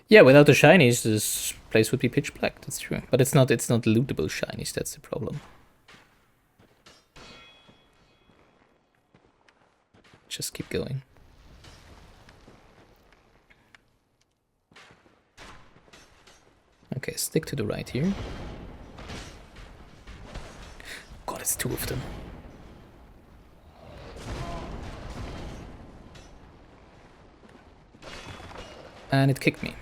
Yeah, without the shinies, this place would be pitch black. That's true, but it's not lootable shinies. That's the problem. Just keep going. Okay, stick to the right here. God, it's two of them. And it kicked me.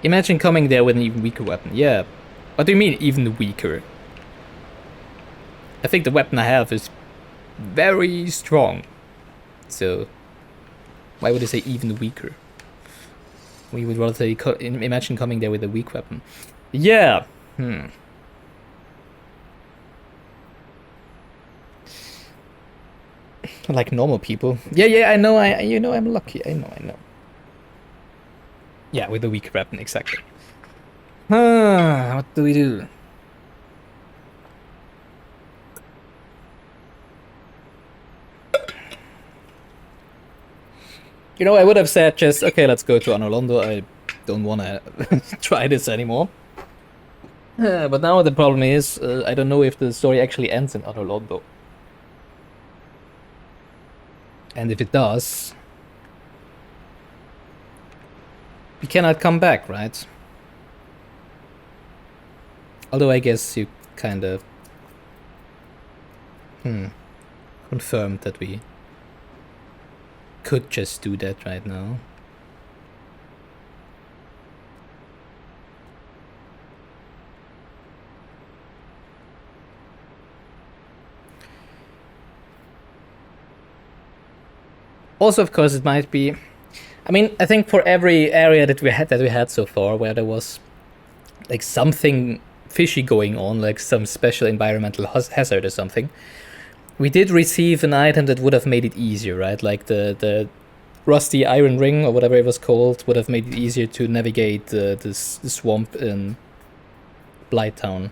Imagine coming there with an even weaker weapon. Yeah. What do you mean, even weaker? I think the weapon I have is very strong. So, why would I say even weaker? We would rather say, imagine coming there with a weak weapon. Yeah. Like normal people. Yeah, I know, I'm lucky. I know. Yeah, with a weak weapon, exactly. What do we do? You know, I would have said just, okay, let's go to Anolondo. I don't want to try this anymore. But now the problem is, I don't know if the story actually ends in Anolondo. And if it does, we cannot come back, right? Although I guess you kind of confirmed that we could just do that right now. Also, of course, it might be. I mean, I think for every area that we had so far, where there was like something fishy going on, like some special environmental hazard or something, we did receive an item that would have made it easier, right? Like the rusty iron ring or whatever it was called would have made it easier to navigate the swamp in Blighttown.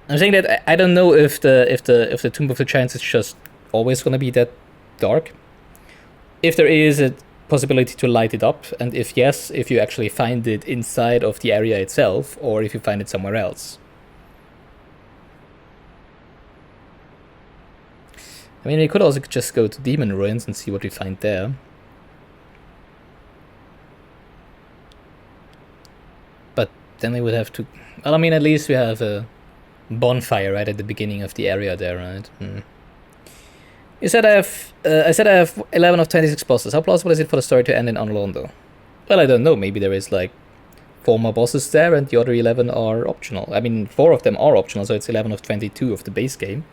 I'm saying that I don't know if the Tomb of the Giants is just always gonna be that dark. If there is possibility to light it up, and if yes, if you actually find it inside of the area itself, or if you find it somewhere else. I mean, we could also just go to Demon Ruins and see what we find there. But then we would have to... Well, I mean, at least we have a bonfire right at the beginning of the area there, right? You said I have 11 of 26 bosses. How plausible is it for the story to end in Orlando? Well, I don't know. Maybe there is like 4 more bosses there and the other 11 are optional. I mean, 4 of them are optional, so it's 11 of 22 of the base game.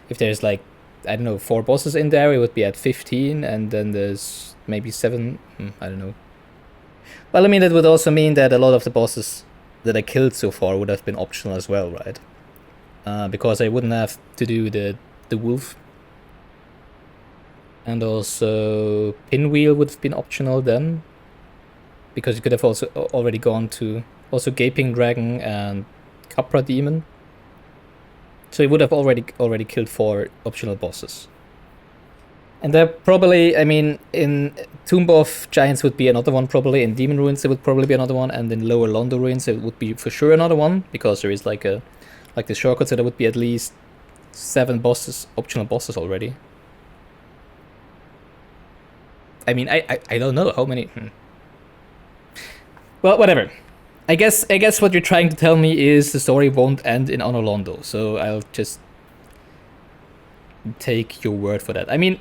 If there's like, I don't know, 4 bosses in there, it would be at 15, and then there's maybe 7, I don't know. Well, I mean, that would also mean that a lot of the bosses that I killed so far would have been optional as well, right? Because I wouldn't have to do the wolf. And also Pinwheel would have been optional then. Because you could have also already gone to also Gaping Dragon and Capra Demon. So you would have already killed 4 optional bosses. And there probably, I mean, in Tomb of Giants would be another one probably, in Demon Ruins there would probably be another one, and in Lower Londo Ruins it would be for sure another one, because there is like the shortcut, so there would be at least 7 bosses, optional bosses already. I mean, I don't know how many... Well, whatever. I guess what you're trying to tell me is the story won't end in Honor Londo, so I'll just take your word for that. I mean...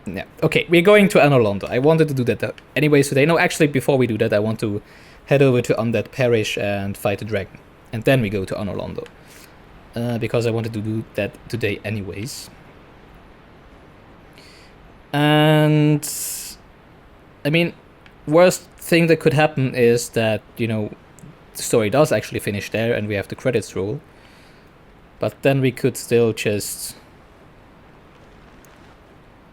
Yeah, okay, we're going to Honor Londo. I wanted to do that anyways today. No, actually, before we do that, I want to head over to Undead Parish and fight the dragon. And then we go to Honor Londo. Because I wanted to do that today anyways. And... I mean, worst thing that could happen is that, you know, the story does actually finish there and we have the credits roll. But then we could still just...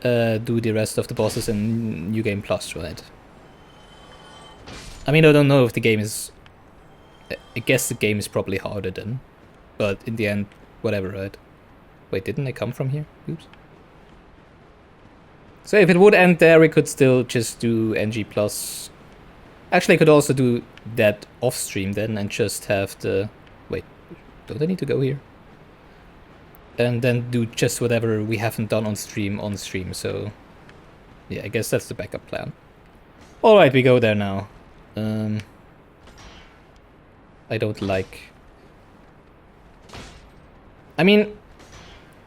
do the rest of the bosses in New Game Plus, right? I mean, I don't know if the game is... I guess the game is probably harder then. But in the end, whatever, right? Wait, didn't I come from here? Oops. So if it would end there, we could still just do NG Plus. Actually, I could also do that off-stream then and just have the... Wait, don't I need to go here? And then do just whatever we haven't done on stream, so... Yeah, I guess that's the backup plan. Alright, we go there now. I don't like... I mean,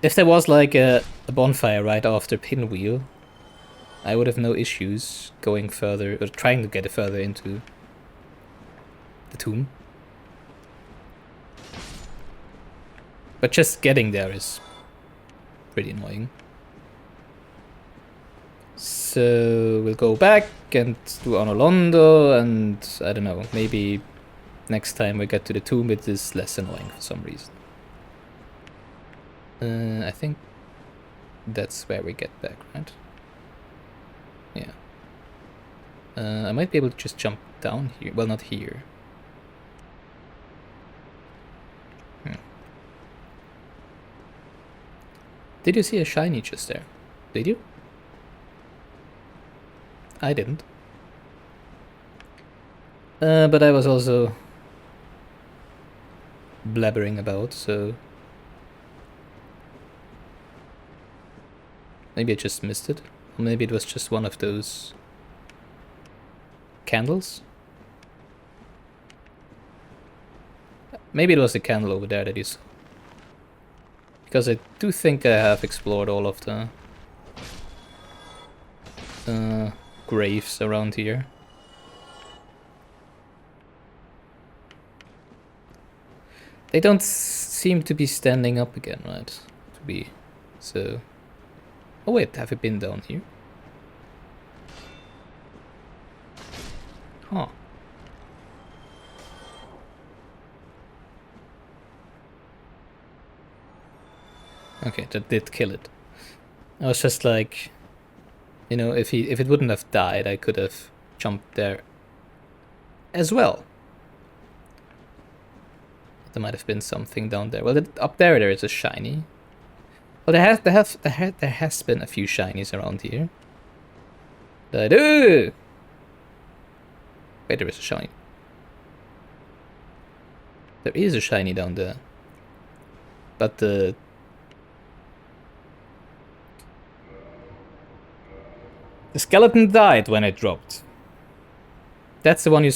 if there was like a bonfire right after Pinwheel, I would have no issues going further, or trying to get it further into the tomb. But just getting there is pretty annoying. So we'll go back and do Honor Londo, and I don't know, maybe next time we get to the tomb it is less annoying for some reason. I think that's where we get back, right? Yeah. I might be able to just jump down here. Well, not here. Did you see a shiny just there? Did you? I didn't. But I was also blabbering about, so... Maybe I just missed it. Or maybe it was just one of those... candles? Maybe it was the candle over there that you saw. Because I do think I have explored all of the graves around here. They don't seem to be standing up again, right? To be so... Oh wait, have you been down here? Huh. Okay, that did kill it. I was just like, you know, if it wouldn't have died, I could have jumped there as well. There might have been something down there. Well, up there is a shiny. Well, there has been a few shinies around here. I do. Wait, there is a shiny. There is a shiny down there. But the skeleton died when it dropped. That's the one you...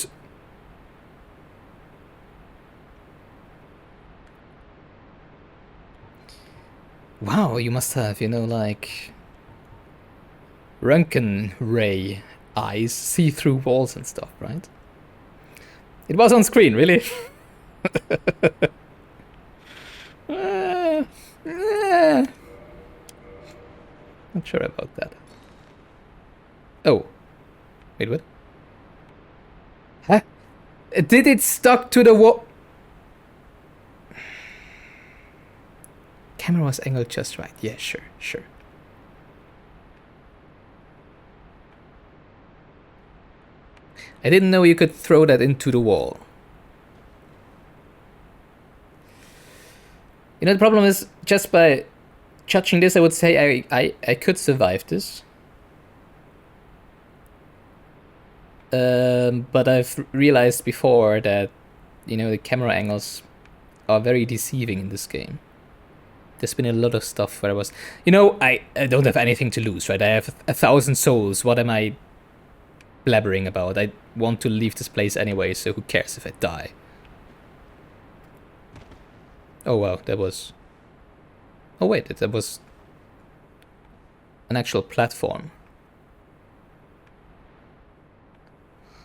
Wow, you must have, you know, like... Röntgen ray eyes, see through walls and stuff, right? It was on screen, really? Not sure about that. Oh. Wait, what? Huh? Did it stuck to the wall? Camera was angled just right. Yeah, sure, sure. I didn't know you could throw that into the wall. You know, the problem is, just by judging this, I would say I could survive this. But I've realized before that, you know, the camera angles are very deceiving in this game. There's been a lot of stuff where I was... You know, I don't have anything to lose, right? I have 1,000 souls. What am I blabbering about? I want to leave this place anyway, so who cares if I die? Oh wow, that was... Oh wait, that was an actual platform.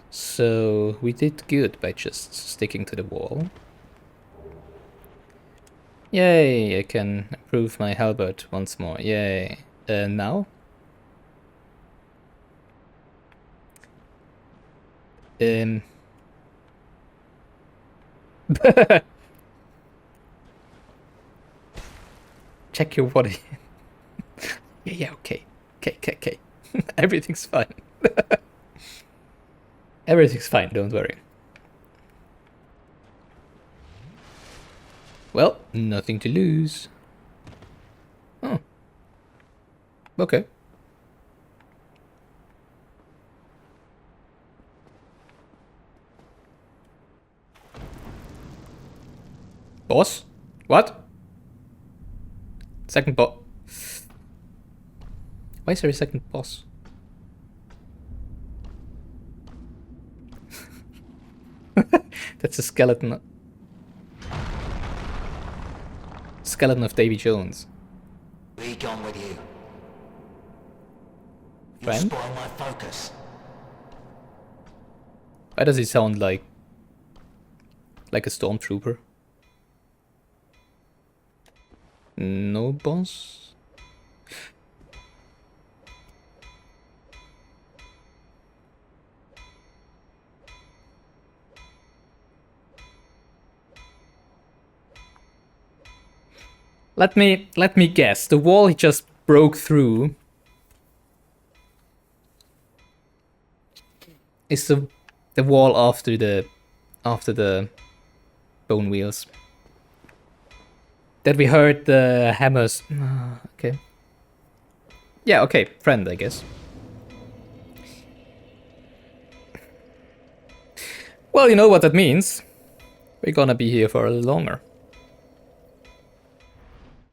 So we did good by just sticking to the wall. Yay, I can improve my halberd once more. Yay. Now? Check your body. Yeah, okay. Okay. Everything's fine. Everything's fine, don't worry. Well, nothing to lose. Oh. Okay. Boss? What? Second boss. Why is there a second boss? That's a skeleton. Skeleton of Davy Jones. Be gone with you. You Friend? spoil my focus. Why does he sound like a stormtrooper? No boss? Let me guess. The wall he just broke through is the wall after the bone wheels. That we heard the hammers. Okay. Yeah, okay, friend, I guess. Well, you know what that means. We're gonna be here for a little longer.